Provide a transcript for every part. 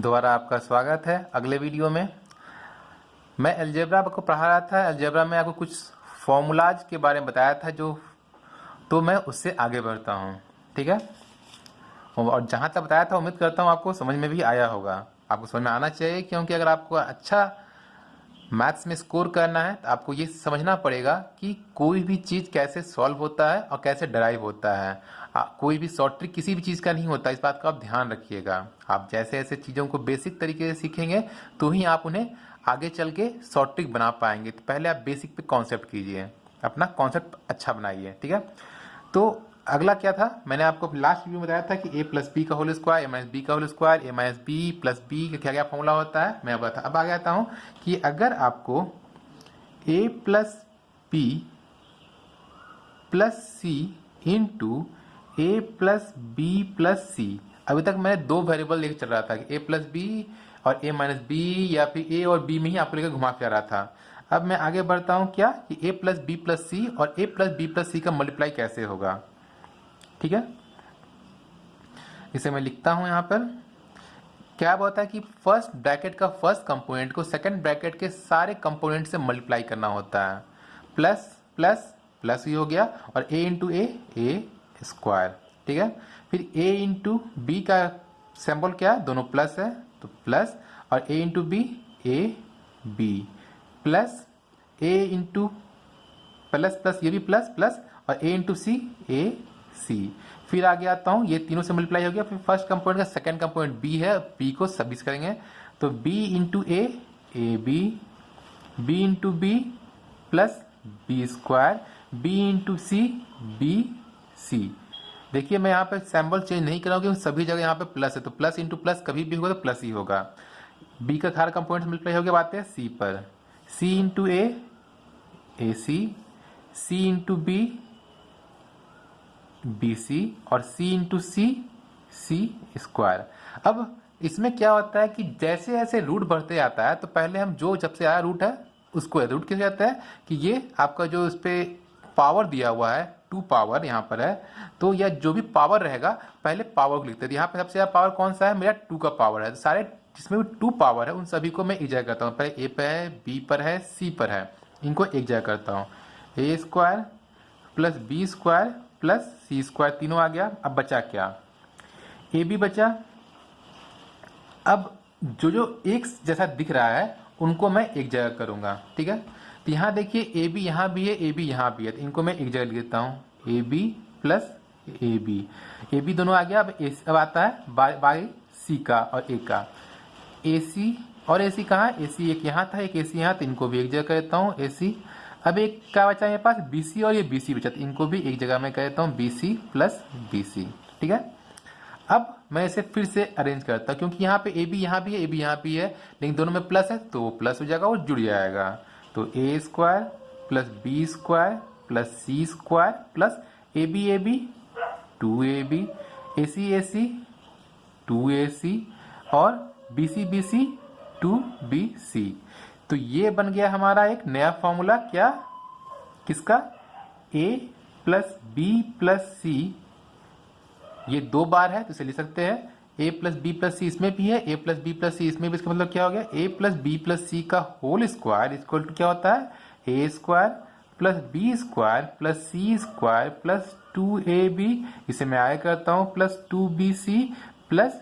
दोबारा आपका स्वागत है अगले वीडियो में। मैं अलजेब्रा आपको पढ़ा रहा था। अलजेब्रा में आपको कुछ फॉर्मूलाज के बारे में बताया था तो मैं उससे आगे बढ़ता हूँ, ठीक है। और जहाँ तक बताया था उम्मीद करता हूँ आपको समझ में भी आया होगा। आपको समझ में आना चाहिए, क्योंकि अगर आपको अच्छा मैथ्स में स्कोर करना है तो आपको ये समझना पड़ेगा कि कोई भी चीज़ कैसे सॉल्व होता है और कैसे डराइव होता है। कोई भी शॉर्ट ट्रिक किसी भी चीज़ का नहीं होता, इस बात का आप ध्यान रखिएगा। आप जैसे ऐसे चीज़ों को बेसिक तरीके से सीखेंगे तो ही आप उन्हें आगे चल के शॉर्ट ट्रिक बना पाएंगे। तो पहले आप बेसिक पे कॉन्सेप्ट कीजिए, अपना कॉन्सेप्ट अच्छा बनाइए, ठीक है। तो अगला क्या था, मैंने आपको लास्ट वीडियो में बताया था कि a प्लस बी का whole square, a minus B का whole square, a minus B plus B का क्या क्या फॉर्मूला होता है मैं बताता। अब आगे आता हूँ कि अगर आपको a plus B plus C into A plus B plus C, अभी तक मैंने दो वेरिएबल लेकर चल रहा था कि a प्लस बी और a माइनस बी, या फिर a और b में ही आपको लेकर घुमा फिरा रहा था। अब मैं आगे बढ़ता हूँ क्या कि a प्लस बी प्लस सी और a plus B plus C का मल्टीप्लाई कैसे होगा, ठीक है। इसे मैं लिखता हूं यहां पर। क्या होता है कि फर्स्ट ब्रैकेट का फर्स्ट कंपोनेंट को सेकंड ब्रैकेट के सारे कंपोनेंट से मल्टीप्लाई करना होता है। प्लस प्लस प्लस ही हो गया, और a इंटू ए स्क्वायर, ठीक है। फिर a इंटू बी का सिंबल क्या है, दोनों प्लस है तो प्लस, और a into B A B plus a into plus plus ये भी प्लस प्लस, और a into C A C. फिर आगे आता हूँ, ये तीनों से मल्टीप्लाई हो गया। फिर फर्स्ट कंपोनेंट का सेकंड कंपोनेंट b है, b को सबमिट करेंगे तो b into A B, b into B plus B square, b into C B C. देखिए मैं यहाँ पे सैम्बल चेंज नहीं कराऊंगा क्योंकि सभी जगह यहाँ पे प्लस है, तो प्लस इंटू प्लस कभी भी होगा तो प्लस ही होगा। b का हर कंपोनेंट मल्टीप्लाई हो गया, बात है c पर, c इंटू ए सी इंटू बी बी सी, और c इंटू सी सी स्क्वायर। अब इसमें क्या होता है कि जैसे जैसे रूट बढ़ते जाता है तो पहले हम जो जब से आया रूट है उसको रूट कैसे जाता है कि ये आपका जो इस पे पावर दिया हुआ है 2 पावर यहाँ पर है, तो यह जो भी पावर रहेगा पहले पावर को लिखते हैं। यहाँ पे सबसे ज्यादा पावर कौन सा है, मेरा 2 का पावर है। तो सारे जिसमें भी 2 पावर है उन सभी को मैं एक जगह करता हूँ। पहले a पे है, b पर है, c पर है, इनको एक जगह करता हूँ। A square plus B square plus C square, तीनों आ गया। अब बचा क्या, ए बी बचा। अब जो जो एक जैसा दिख रहा है उनको मैं एक जगह करूंगा, ठीक है। तो यहाँ देखिए ए बी यहाँ भी है, ए बी यहाँ भी है, तो इनको मैं एक जगह लिख देता हूँ, A B plus A B दोनों आ गया। अब आता है बाई सी का और ए का, ए सी और ए सी कहाँ है, ए सी एक यहाँ था एक ए सी यहाँ, तो इनको भी एक जगह कर देता हूँ ए सी। अब एक क्या बचा मेरे पास, बी सी और ये बी सी बचा, तो इनको भी एक जगह में कर देता हूँ, B C plus B C, ठीक है। अब मैं इसे फिर से अरेंज करता हूँ क्योंकि यहाँ पे ए बी यहाँ भी है, ए बी यहाँ भी है, लेकिन दोनों में प्लस है तो वो प्लस हो जाएगा और जुड़ जाएगा। तो A square plus B square plus C square plus A B 2ab, A C 2ac, और बी सी 2bc। तो ये बन गया हमारा एक नया फॉर्मूला, क्या, किसका, a प्लस बी प्लस सी, ये 2 बार है तो इसे लिख सकते हैं a plus B plus C, इसमें भी है a plus B plus C, इसमें भी। इसका मतलब क्या हो गया, a plus B plus C का होल स्क्वायर इक्वल टू क्या होता है, a square plus B square plus C square plus 2ab, इसे मैं आगे करता हूँ, प्लस 2bc प्लस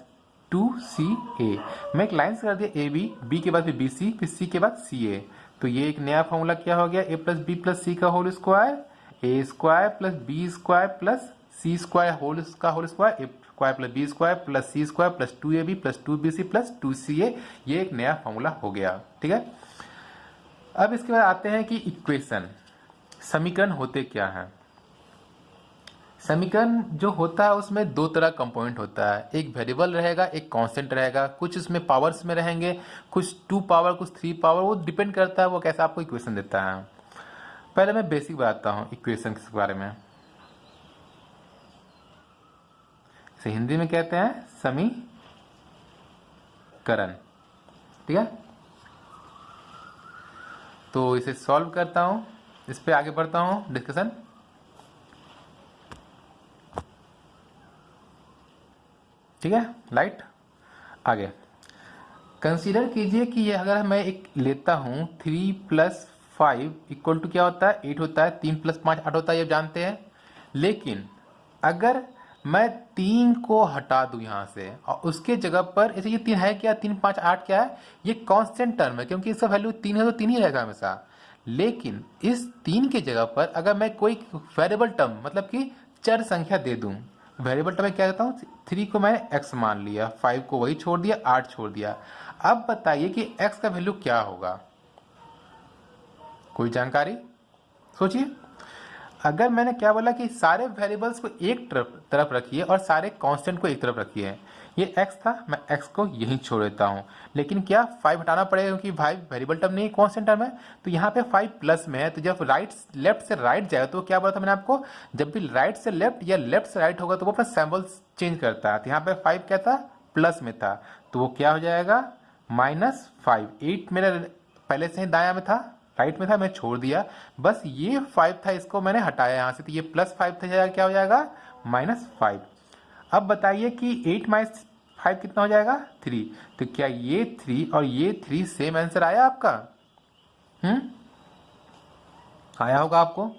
2ca। मैं एक लाइन से कर दिया ए बी के बाद फिर बी सी, फिर सी के बाद सी ए। तो ये एक नया फॉर्मूला क्या हो गया, a plus B plus C का whole square, A square plus B square plus C square whole square, A square plus B square plus C square plus 2ab plus 2bc plus 2ca। ये एक नया formula हो गया, ठीक है। अब इसके बाद आते हैं कि इक्वेशन, समीकरण होते क्या हैं। समीकरण जो होता है उसमें 2 तरह कंपोनेंट होता है, एक वेरिएबल रहेगा, एक कांस्टेंट रहेगा। कुछ इसमें पावर्स में रहेंगे, कुछ 2 पावर, कुछ 3 पावर, वो डिपेंड करता है वो कैसा आपको इक्वेशन देता है। पहले मैं बेसिक बताता हूँ इक्वेशन के बारे में। इसे हिंदी में कहते हैं समीकरण, ठीक है। तो इसे सॉल्व करता हूं, इस पे आगे बढ़ता हूं डिस्कशन। ठीक है, लाइट आगे। कंसीडर कीजिए कि ये अगर मैं एक लेता हूँ 3 + 5 इक्वल टू क्या होता है 8 होता है, 3 + 5 8 होता है, ये जानते हैं। लेकिन अगर मैं 3 को हटा दूं यहाँ से और उसके जगह पर ऐसे ये 3 है क्या, 3 5 8 क्या है, ये कांस्टेंट टर्म है क्योंकि इसका वैल्यू 3 है तो 3 ही रहेगा हमेशा। लेकिन इस 3 के जगह पर अगर मैं कोई वेरिएबल टर्म मतलब कि चर संख्या दे दूं, वेरिएबल टर्म में क्या कहता हूँ, 3 को मैंने x मान लिया, 5 को वही छोड़ दिया, 8 छोड़ दिया। अब बताइए कि x का वैल्यू क्या होगा, कोई जानकारी? सोचिए। अगर मैंने क्या बोला कि सारे वेरिएबल्स को एक तरफ रखिए और सारे कांस्टेंट को एक तरफ रखिए, ये x था, मैं x को यहीं छोड़ देता हूँ। लेकिन क्या 5 हटाना पड़ेगा क्योंकि भाई वेरिएबल टर्म नहीं कांस्टेंट टर्म है, तो यहाँ पे 5 प्लस में है, तो जब लेफ्ट से राइट जाएगा तो क्या बोला था मैंने आपको, जब भी राइट से लेफ्ट या लेफ्ट से राइट होगा तो वो अपना सिंबल चेंज करता है। तो यहाँ पे 5 क्या था, प्लस में था, तो वो क्या हो जाएगा -5। 8 मेरा पहले से ही दाया में था, राइट में था, मैं छोड़ दिया, बस ये 5 था, इसको मैंने हटाया यहाँ से, तो ये +5 था, क्या हो जाएगा -5। अब बताइए कि 8 - 5 कितना हो जाएगा 3। तो क्या ये 3 और ये 3 सेम आंसर आया आपका? आया होगा आपको।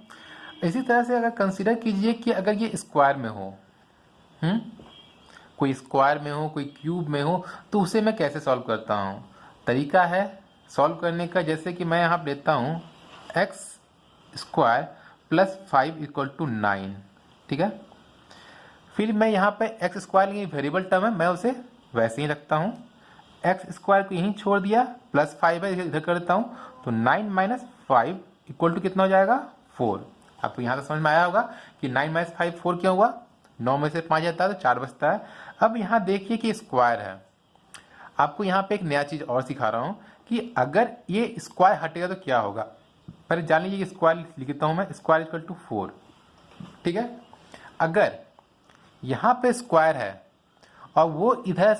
इसी तरह से अगर कंसीडर कीजिए कि अगर ये स्क्वायर में हो, कोई स्क्वायर में हो, कोई क्यूब में हो, तो उसे मैं कैसे सॉल्व करता हूँ? तरीका है सॉल्व करने का, जैसे कि मैं यहाँ लेता हूँ x² + 5 = 9, ठीक है। फिर मैं यहाँ पे x² वेरिएबल टर्म है, मैं उसे वैसे ही रखता हूँ, x² को यहीं छोड़ दिया, +5 है इधर कर देता हूँ, तो 9 - 5 = कितना हो जाएगा 4। आपको यहाँ तक समझ में आया होगा कि 9 - 5 4 क्यों हुआ, 9 में से 5 जाता है तो 4 बचता है। अब यहाँ देखिए कि स्क्वायर है, आपको यहाँ पे एक नया चीज़ और सिखा रहा हूँ कि अगर ये स्क्वायर हटेगा तो क्या होगा। पहले जान लीजिए कि स्क्वायर लिखता हूँ मैं, स्क्वायर = 4, ठीक है। अगर यहाँ पे स्क्वायर है और वो इधर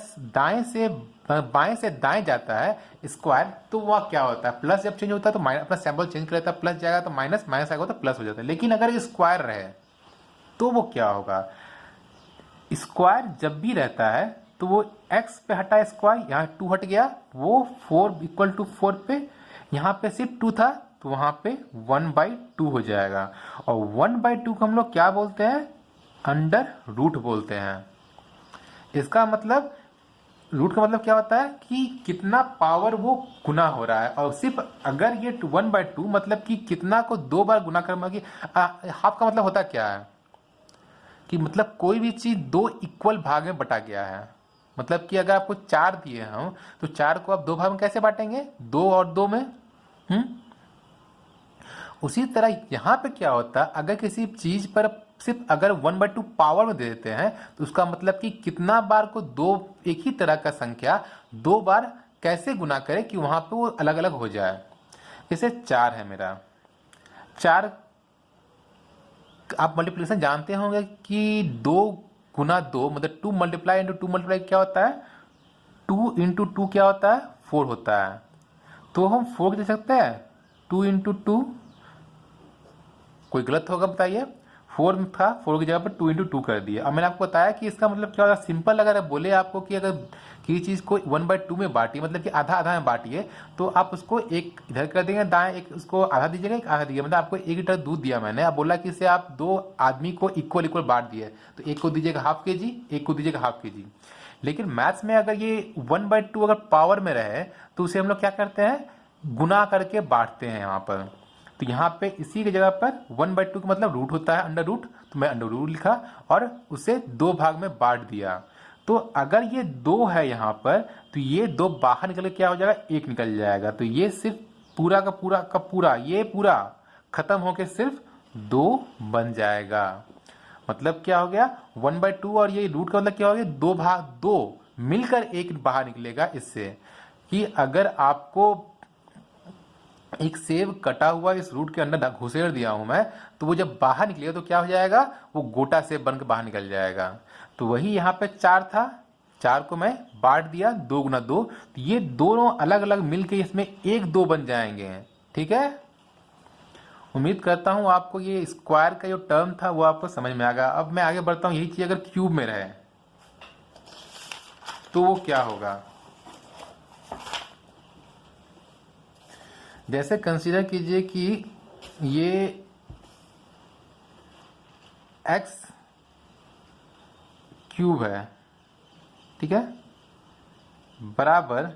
बाएं से दाएं जाता है स्क्वायर, तो वह क्या होता है, प्लस जब चेंज होता है तो माइनस, अपना सिंबल चेंज कर लेता है, प्लस जाएगा तो माइनस, माइनस आएगा तो प्लस हो जाता है। लेकिन अगर स्क्वायर रहे तो वो क्या होगा, स्क्वायर जब भी रहता है तो वो x पे हटा स्क्वायर, यहाँ 2 हट गया, वो 4 = 4 पे, यहाँ पे सिर्फ 2 था तो वहाँ पे 1/2 हो जाएगा। और 1/2 को हम लोग क्या बोलते हैं, √रूट बोलते हैं। इसका मतलब रूट का मतलब क्या होता है कि कितना पावर वो गुना हो रहा है, और सिर्फ अगर ये 1/2 मतलब कि कितना को 2 बार गुना करना, कि हाफ का मतलब होता क्या है कि मतलब कोई भी चीज 2 इक्वल भाग में बटा गया है। मतलब कि अगर आपको 4 दिए हम तो 4 को आप 2 भाग में कैसे बांटेंगे, 2 और 2 में। उसी तरह यहाँ पे क्या होता है, अगर किसी चीज पर सिर्फ अगर 1/2 पावर में दे देते हैं तो उसका मतलब कि कितना बार को एक ही तरह का संख्या 2 बार कैसे गुना करे कि वहां पे वो अलग अलग हो जाए। जैसे 4 है मेरा, 4 आप मल्टीप्लिकेशन जानते होंगे कि 2 × 2 मतलब 2 × 2 क्या होता है, 2 × 2 क्या होता है 4 होता है। तो हम 4 दे सकते हैं, 2 × 2, कोई गलत होगा बताइए, 4 था, 4 की जगह पर 2 × 2 कर दिया। अब मैंने आपको बताया कि इसका मतलब क्या होगा, सिंपल अगर बोले आपको कि अगर किसी चीज़ को 1/2 में बांटिए, मतलब कि आधा आधा में बांटिए, तो आप उसको एक इधर कर देंगे दाएं, एक उसको आधा दीजिएगा, एक आधा दीजिएगा। मतलब आपको 1 लीटर दूध दिया मैंने, अब बोला कि इसे आप 2 आदमी को इक्वल इक्वल बांट दिए, तो एक को दीजिएगा ½ kg, एक को दीजिएगा ½ kg। लेकिन मैथ्स में अगर ये 1/2 अगर पावर में रहे तो उसे हम लोग क्या करते हैं, गुना करके बांटते हैं यहाँ पर। तो यहाँ पे इसी की जगह पर 1/2 का मतलब रूट होता है, √रूट, तो मैं √रूट लिखा और उसे 2 भाग में बांट दिया। तो अगर ये 2 है यहाँ पर तो ये 2 बाहर निकल के क्या हो जाएगा, 1 निकल जाएगा। तो ये सिर्फ पूरा का पूरा ये पूरा खत्म होके सिर्फ 2 बन जाएगा। मतलब क्या हो गया, 1/2 और ये रूट का मतलब क्या हो गया, 2 भाग 2 मिलकर 1 बाहर निकलेगा। इससे कि अगर आपको एक सेब कटा हुआ इस रूट के अंदर घुसेड़ दिया हूं मैं, तो वो जब बाहर निकलेगा तो क्या हो जाएगा, वो गोटा सेब बनकर बाहर निकल जाएगा। तो वही यहाँ पे 4 था, 4 को मैं बांट दिया 2 × 2, तो ये दोनों अलग अलग मिलके इसमें 1 2 बन जाएंगे। ठीक है, उम्मीद करता हूं आपको ये स्क्वायर का जो टर्म था वो आपको समझ में आ गया। अब मैं आगे बढ़ता हूं, यही चीज अगर क्यूब में रहे तो वो क्या होगा। जैसे कंसीडर कीजिए कि ये x क्यूब है, ठीक है, बराबर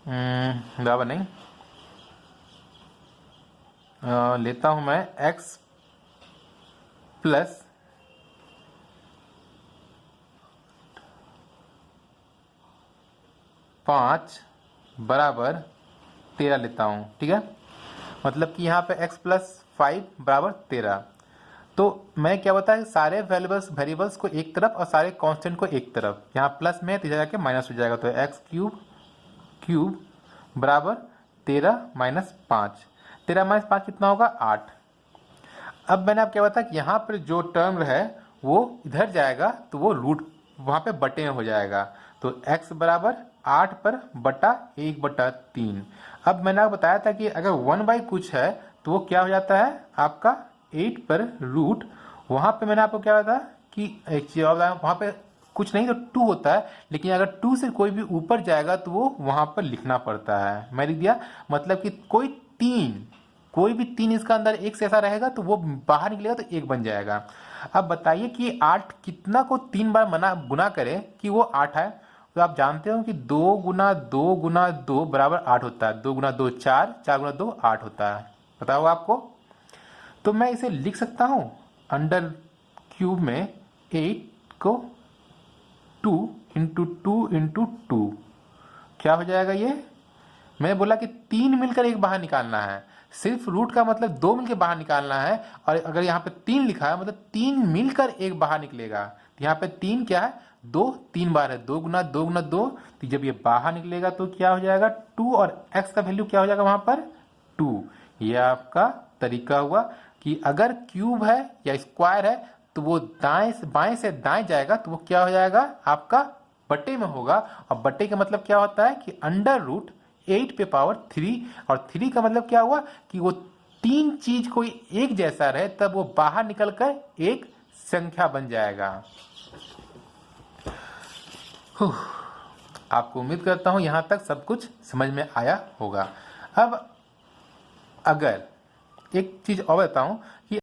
बराबर नहीं, लेता हूं मैं x प्लस 5 बराबर 13 लेता हूं, ठीक है। मतलब कि यहाँ पे x प्लस 5 बराबर 13। तो मैं क्या बताया, सारे वेरिएबल्स को एक तरफ और सारे कांस्टेंट को एक तरफ, यहाँ प्लस में तो जाके माइनस हो जाएगा, तो x क्यूब बराबर 13 माइनस 5। 13 माइनस 5 कितना होगा, 8। अब मैंने आप क्या बताया कि यहाँ पर जो टर्म है वो इधर जाएगा तो वो रूट वहाँ पे बटे में हो जाएगा, तो x बराबर 8 पर बटा 1/3। अब मैंने आपको बताया था कि अगर 1 कुछ है तो वो क्या हो जाता है आपका 8 पर रूट, वहाँ पे मैंने आपको क्या बताया कि एक चीज और, वहाँ पे कुछ नहीं तो 2 होता है, लेकिन अगर 2 से कोई भी ऊपर जाएगा तो वो वहाँ पर लिखना पड़ता है। मैं लिख दिया, मतलब कि कोई भी 3 इसका अंदर एक से ऐसा रहेगा तो वो बाहर निकलेगा तो 1 बन जाएगा। अब बताइए कि 8 कितना को 3 बार गुना करे कि वो 8 है। तो आप जानते हो कि 2 गुना 2 गुना 2 बराबर 8 होता है, 2 गुना 2 4, 4 गुना 2 8 होता है, पता होगा आपको। तो मैं इसे लिख सकता हूं अंडर क्यूब में 8 को 2 इंटू 2 इंटू 2, क्या हो जाएगा ये, मैंने बोला कि 3 मिलकर एक बाहर निकालना है, सिर्फ रूट का मतलब 2 मिलकर बाहर निकालना है, और अगर यहाँ पे 3 लिखा है मतलब 3 मिलकर एक बाहर निकलेगा। तो यहाँ पे 3 क्या है, 2 3 बार है, 2 गुना 2 गुना 2, तो जब ये बाहर निकलेगा तो क्या हो जाएगा 2, और x का वैल्यू क्या हो जाएगा वहां पर 2। यह आपका तरीका हुआ कि अगर क्यूब है या स्क्वायर है तो वो बाएं से दाएं जाएगा तो वो क्या हो जाएगा आपका बटे में होगा, और बटे का मतलब क्या होता है कि अंडर रूट 8 पे पावर 3, और 3 का मतलब क्या हुआ कि वो 3 चीज कोई एक जैसा रहे तब वो बाहर निकलकर एक संख्या बन जाएगा। आपको उम्मीद करता हूं यहां तक सब कुछ समझ में आया होगा। अब अगर एक चीज और बताऊं कि